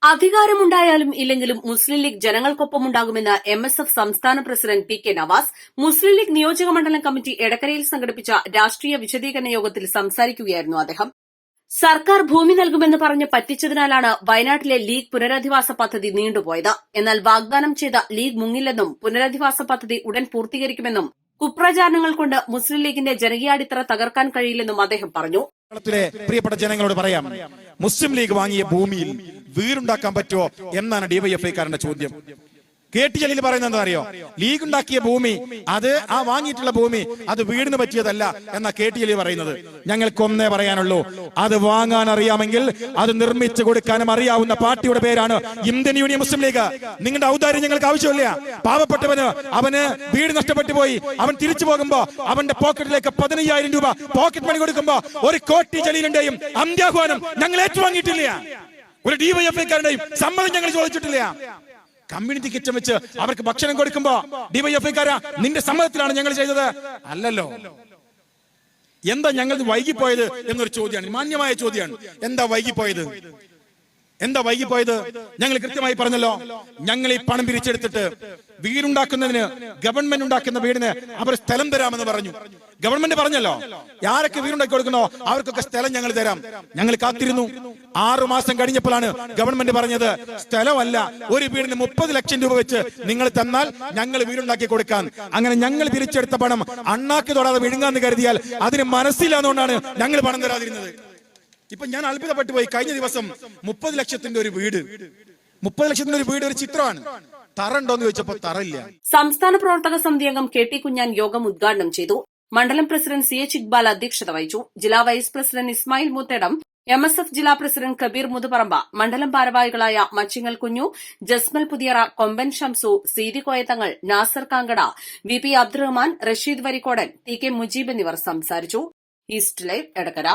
അധികാരമുണ്ടായാലും ഇല്ലെങ്കിലും മുസ്ലിം league ജനങ്ങൾക്കൊപ്പമുണ്ടാകുമെന്ന് MSF സംസ്ഥാന president P K Nawaz മുസ്ലിം league നിയോജക മണ്ഡലം കമ്മിറ്റി എടക്കരയിൽ സംഘടിപ്പിച്ച രാഷ്ട്രീയ വിശദീകരണ യോഗത്തിൽ സംസാരിക്കുകയായിരുന്നു അദ്ദേഹം. സർക്കാർ ഭൂമി നൽകുമെന്ന് പറഞ്ഞ് പറ്റിച്ചതിനാലാണ് വയനാട്ടിലെ ലീഗ് പുനരധിവാസ പദ്ധതി നീണ്ടുപോയത്. എന്നാൽ വാഗ്ദാനം ചെയ്ത ലീഗ് മുങ്ങില്ലെന്നും പുനരധിവാസ പദ്ധതി ഉടൻ പൂർത്തീകരിക്കുമെന്നും കുപ്രചാരണങ്ങൾ കൊണ്ട് മുസ്ലിം ലീഗിന്റെ ജനകീയാടിത്തറ തകർക്കാൻ കഴിയില്ലെന്നും അദ്ദേഹം പറഞ്ഞു. പ്രിയപ്പെട്ട ജനങ്ങളോട് പറയാം, മുസ്ലിം ലീഗ് വാങ്ങിയ ഭൂമിയിൽ വീടുണ്ടാക്കാൻ പറ്റുമോ എന്നാണ് ഡിവൈഎഫ്ഐക്കാരന്റെ ചോദ്യം. KT ജലീൽ പറയുന്നത് എന്താ അറിയോ? ലീഗ് ഉണ്ടാക്കിയ ഭൂമി അത് ആ വാങ്ങിയിട്ടുള്ള ഭൂമി അത് വീടിന് പറ്റിയതല്ല എന്നാ KT ജലീൽ പറയുന്നത്. ഞങ്ങൾക്കൊന്നേ പറയാനുള്ളൂ, അത് വാങ്ങാൻ അറിയാമെങ്കിൽ അത് നിർമ്മിച്ചു കൊടുക്കാനും അറിയാവുന്ന പാർട്ടിയുടെ പേരാണ് ഇന്ത്യൻ യൂണിയൻ മുസ്ലിം ലീഗ്. നിങ്ങളുടെ ഔദാര്യം ഞങ്ങൾക്ക് ആവശ്യമില്ല. പാവപ്പെട്ടവന് അവന് വീട് നഷ്ടപ്പെട്ടു പോയി, അവൻ തിരിച്ചു പോകുമ്പോ അവന്റെ പോക്കറ്റിലേക്ക് 15,000 രൂപ പോക്കറ്റ് മണി കൊടുക്കുമ്പോ ഒരു KT ജലീലിന്റെയും അന്ത്യാഹ്വാനം ഞങ്ങൾ ഏറ്റുവാങ്ങിയിട്ടില്ല. ഒരു ഡിവൈഎഫ്ഐക്കാരുടെയും സമ്മതം ഞങ്ങൾ ചോദിച്ചിട്ടില്ല. കമ്മ്യൂണിറ്റി കിച്ചൺ വെച്ച് അവർക്ക് ഭക്ഷണം കൊടുക്കുമ്പോ ഡിവൈഎഫ്ഐക്കാരാ നിന്റെ സമ്മതത്തിലാണ് ഞങ്ങൾ ചെയ്തത് അല്ലല്ലോ. എന്താ ഞങ്ങൾ വൈകിപ്പോയത് എന്നൊരു ചോദ്യമാണ്, മാന്യമായ ചോദ്യമാണ്. എന്താ വൈകിപ്പോയത്? ഞങ്ങൾ കൃത്യമായി പറഞ്ഞല്ലോ. ഞങ്ങൾ ഈ പണം പിരിച്ചെടുത്തിട്ട് വീടുണ്ടാക്കുന്നതിന് ഗവൺമെന്റ് ഉണ്ടാക്കുന്ന വീടിന് അവർ സ്ഥലം തരാമെന്ന് പറഞ്ഞു. ഗവൺമെന്റ് പറഞ്ഞല്ലോ, ആരൊക്കെ വീടുണ്ടാക്കി കൊടുക്കുന്നോ അവർക്കൊക്കെ സ്ഥലം ഞങ്ങൾ തരാം. ഞങ്ങൾ കാത്തിരുന്നു. 6 മാസം കഴിഞ്ഞപ്പോഴാണ് ഗവൺമെന്റ് പറഞ്ഞത് സ്ഥലമല്ല, ഒരു വീടിന് 30 ലക്ഷം രൂപ വെച്ച് നിങ്ങൾ തന്നാൽ ഞങ്ങൾ വീടുണ്ടാക്കി കൊടുക്കാൻ. അങ്ങനെ ഞങ്ങൾ പിരിച്ചെടുത്ത പണം അണ്ണാക്കി തൊടാതെ വിഴുങ്ങാന്ന് കരുതിയാൽ അതിന് മനസ്സിലാന്നുകൊണ്ടാണ് ഞങ്ങൾ പണം തരാതിരുന്നത്. ഇപ്പൊ ഞാൻ അത്ഭുതപ്പെട്ടു പോയി. കഴിഞ്ഞ ദിവസം 30 ലക്ഷത്തിന്റെ ഒരു വീട്, 30 ലക്ഷത്തിന്റെ ഒരു വീട് ഒരു ചിത്രമാണ്. തറണ്ടോന്ന് ചോദിച്ചപ്പോ തറയില്ല. സംസ്ഥാന പ്രവർത്തക സമിതി അംഗം KT കുഞ്ഞാൻ യോഗം ഉദ്ഘാടനം ചെയ്തു. മണ്ഡലം പ്രസിഡന്റ് CH ഇക്ബാൽ അധ്യക്ഷത വഹിച്ചു. ജില്ലാ vice president Ismail Muthedam, MSF ജില്ലാ പ്രസിഡന്റ് കബീർ മുതുപറമ്പ, മണ്ഡലം ഭാരവാഹികളായ മച്ചിങ്ങൽ കുഞ്ഞു, ജസ്മൽ പുതിയറ, കൊമ്പൻ ഷംസു, സീതി കോയത്തങ്ങൾ, നാസർ കാങ്കട, VP അബ്ദുറഹ്മാൻ, റഷീദ് വരിക്കോടൻ, TK മുജീബ് എന്നിവർ സംസാരിച്ചു. East live Edakkara.